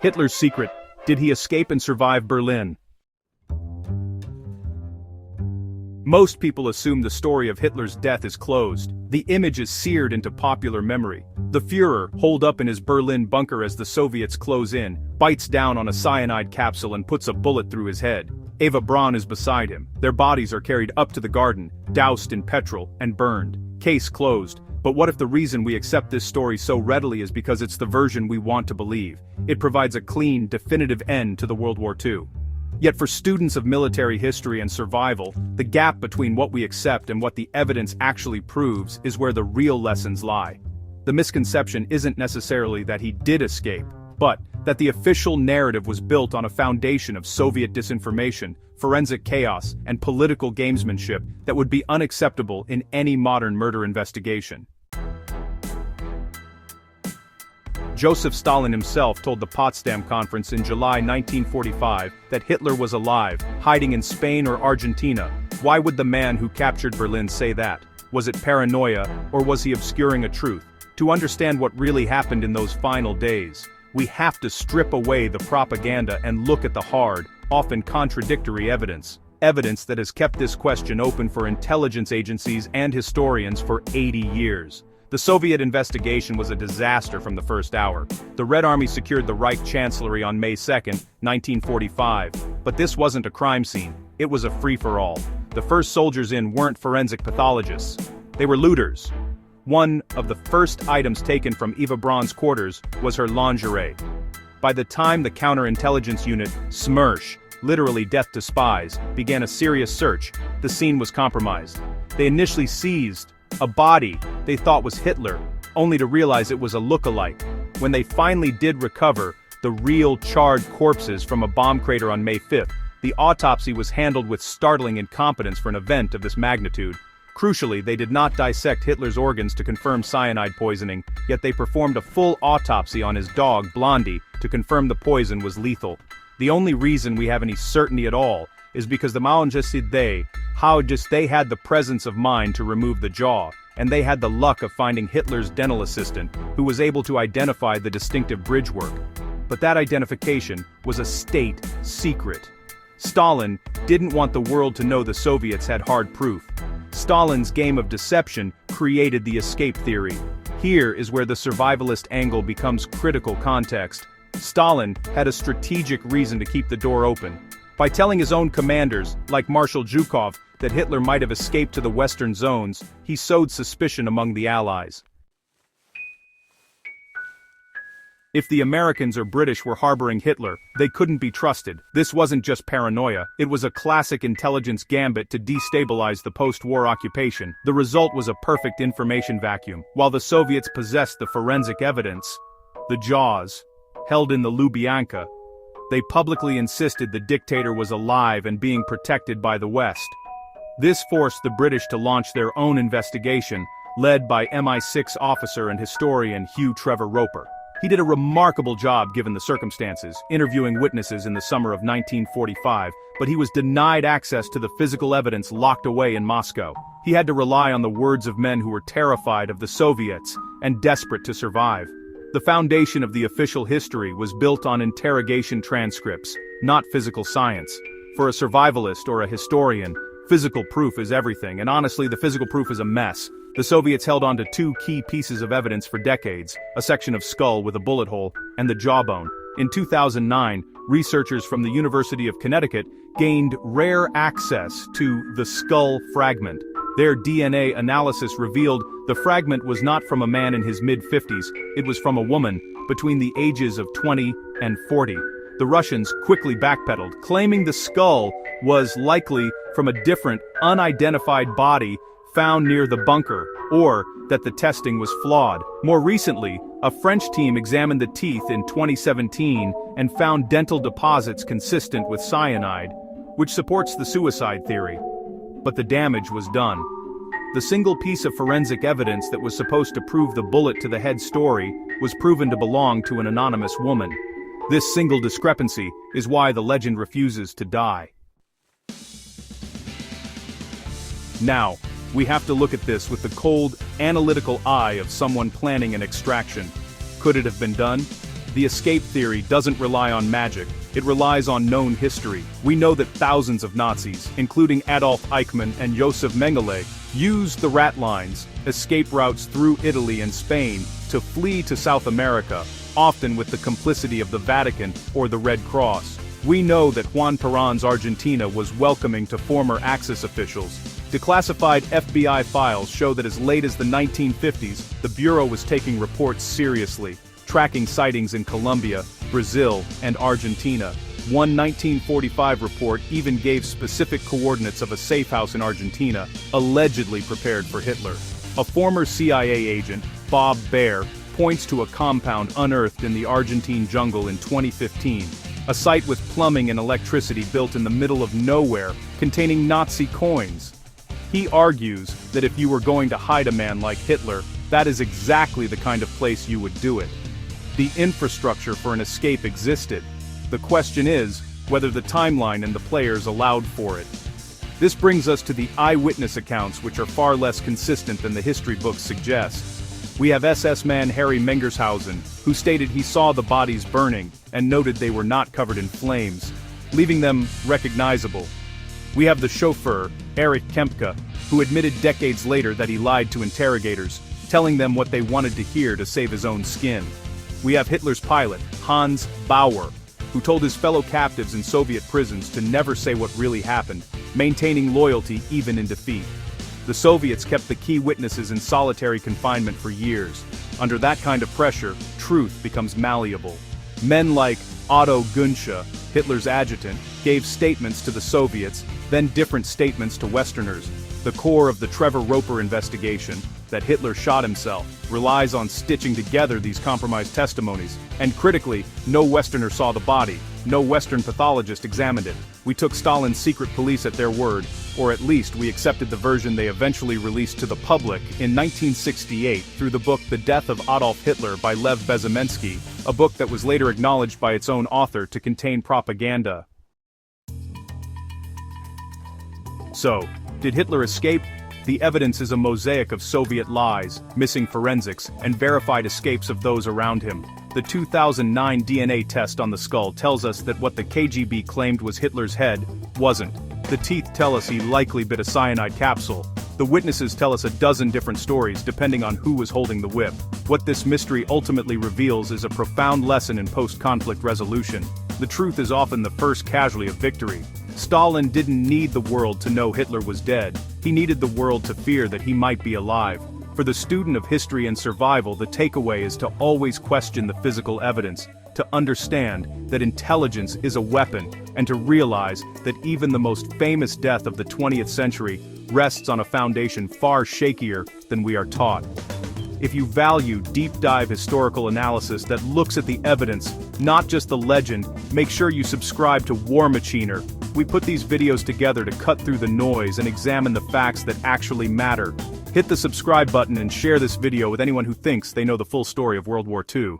Hitler's secret. Did he escape and survive Berlin? Most people assume the story of Hitler's death is closed. The image is seared into popular memory. The Führer, holed up in his Berlin bunker as the Soviets close in, bites down on a cyanide capsule and puts a bullet through his head. Eva Braun is beside him. Their bodies are carried up to the garden, doused in petrol, and burned. Case closed. But what if the reason we accept this story so readily is because it's the version we want to believe? It provides a clean, definitive end to the World War II. Yet for students of military history and survival, the gap between what we accept and what the evidence actually proves is where the real lessons lie. The misconception isn't necessarily that he did escape, but that the official narrative was built on a foundation of Soviet disinformation, forensic chaos, and political gamesmanship that would be unacceptable in any modern murder investigation. Joseph Stalin himself told the Potsdam Conference in July 1945 that Hitler was alive, hiding in Spain or Argentina. Why would the man who captured Berlin say that? Was it paranoia, or was he obscuring a truth? To understand what really happened in those final days, we have to strip away the propaganda and look at the hard, often contradictory evidence. Evidence that has kept this question open for intelligence agencies and historians for 80 years. The Soviet investigation was a disaster from the first hour. The Red Army secured the Reich Chancellery on May 2, 1945. But this wasn't a crime scene, it was a free-for-all. The first soldiers in weren't forensic pathologists. They were looters. One of the first items taken from Eva Braun's quarters was her lingerie. By the time the counterintelligence unit, SMERSH, literally death to spies, began a serious search, the scene was compromised. They initially seized a body they thought was Hitler, only to realize it was a look-alike. When they finally did recover the real charred corpses from a bomb crater on May 5th, the autopsy was handled with startling incompetence for an event of this magnitude. Crucially, they did not dissect Hitler's organs to confirm cyanide poisoning, yet they performed a full autopsy on his dog, Blondie, to confirm the poison was lethal. The only reason we have any certainty at all is because the they had the presence of mind to remove the jaw, and they had the luck of finding Hitler's dental assistant, who was able to identify the distinctive bridge work. But that identification was a state secret. Stalin didn't want the world to know the Soviets had hard proof. Stalin's game of deception created the escape theory. Here is where the survivalist angle becomes critical context. Stalin had a strategic reason to keep the door open. By telling his own commanders, like Marshal Zhukov, that Hitler might have escaped to the western zones, he sowed suspicion among the Allies. If the Americans or British were harboring Hitler, they couldn't be trusted. This wasn't just paranoia, it was a classic intelligence gambit to destabilize the post-war occupation. The result was a perfect information vacuum. While the Soviets possessed the forensic evidence, the jaws, held in the Lubyanka, they publicly insisted the dictator was alive and being protected by the West. This forced the British to launch their own investigation, led by MI6 officer and historian Hugh Trevor Roper. He did a remarkable job given the circumstances, interviewing witnesses in the summer of 1945, but he was denied access to the physical evidence locked away in Moscow. He had to rely on the words of men who were terrified of the Soviets and desperate to survive. The foundation of the official history was built on interrogation transcripts, not physical science. For a survivalist or a historian, physical proof is everything, and honestly, the physical proof is a mess. The Soviets held on to two key pieces of evidence for decades, a section of skull with a bullet hole, and the jawbone. In 2009, researchers from the University of Connecticut gained rare access to the skull fragment. Their DNA analysis revealed the fragment was not from a man in his mid-50s, it was from a woman between the ages of 20 and 40. The Russians quickly backpedaled, claiming the skull was likely from a different, unidentified body found near the bunker, or that the testing was flawed. More recently, a French team examined the teeth in 2017 and found dental deposits consistent with cyanide, which supports the suicide theory. But the damage was done. The single piece of forensic evidence that was supposed to prove the bullet to the head story was proven to belong to an anonymous woman. This single discrepancy is why the legend refuses to die. Now, we have to look at this with the cold, analytical eye of someone planning an extraction. Could it have been done? The escape theory doesn't rely on magic, it relies on known history. We know that thousands of Nazis, including Adolf Eichmann and Josef Mengele, used the rat lines, escape routes through Italy and Spain, to flee to South America, often with the complicity of the Vatican or the Red Cross. We know that Juan Perón's Argentina was welcoming to former Axis officials. Declassified FBI files show that as late as the 1950s, the Bureau was taking reports seriously, tracking sightings in Colombia, Brazil, and Argentina. One 1945 report even gave specific coordinates of a safe house in Argentina, allegedly prepared for Hitler. A former CIA agent, Bob Baer, points to a compound unearthed in the Argentine jungle in 2015. A site with plumbing and electricity built in the middle of nowhere, containing Nazi coins. He argues that if you were going to hide a man like Hitler, that is exactly the kind of place you would do it. The infrastructure for an escape existed. The question is whether the timeline and the players allowed for it. This brings us to the eyewitness accounts, which are far less consistent than the history books suggest. We have SS man Harry Mengershausen, who stated he saw the bodies burning and noted they were not covered in flames, leaving them recognizable. We have the chauffeur, Erich Kempka, who admitted decades later that he lied to interrogators, telling them what they wanted to hear to save his own skin. We have Hitler's pilot, Hans Bauer, who told his fellow captives in Soviet prisons to never say what really happened, maintaining loyalty even in defeat. The Soviets kept the key witnesses in solitary confinement for years. Under that kind of pressure, truth becomes malleable. Men like Otto Günsche, Hitler's adjutant, gave statements to the Soviets, then different statements to Westerners. The core of the Trevor Roper investigation, that Hitler shot himself, relies on stitching together these compromised testimonies. And critically, no Westerner saw the body, no Western pathologist examined it. We took Stalin's secret police at their word, or at least we accepted the version they eventually released to the public in 1968 through the book The Death of Adolf Hitler by Lev Bezymensky, a book that was later acknowledged by its own author to contain propaganda. So, did Hitler escape? The evidence is a mosaic of Soviet lies, missing forensics, and verified escapes of those around him. The 2009 DNA test on the skull tells us that what the KGB claimed was Hitler's head wasn't. The teeth tell us he likely bit a cyanide capsule. The witnesses tell us a dozen different stories depending on who was holding the whip. What this mystery ultimately reveals is a profound lesson in post-conflict resolution. The truth is often the first casualty of victory. Stalin didn't need the world to know Hitler was dead. He needed the world to fear that he might be alive. For the student of history and survival, the takeaway is to always question the physical evidence, to understand that intelligence is a weapon, and to realize that even the most famous death of the 20th century rests on a foundation far shakier than we are taught. If you value deep-dive historical analysis that looks at the evidence, not just the legend, make sure you subscribe to War Machiner. We put these videos together to cut through the noise and examine the facts that actually matter. Hit the subscribe button and share this video with anyone who thinks they know the full story of World War II.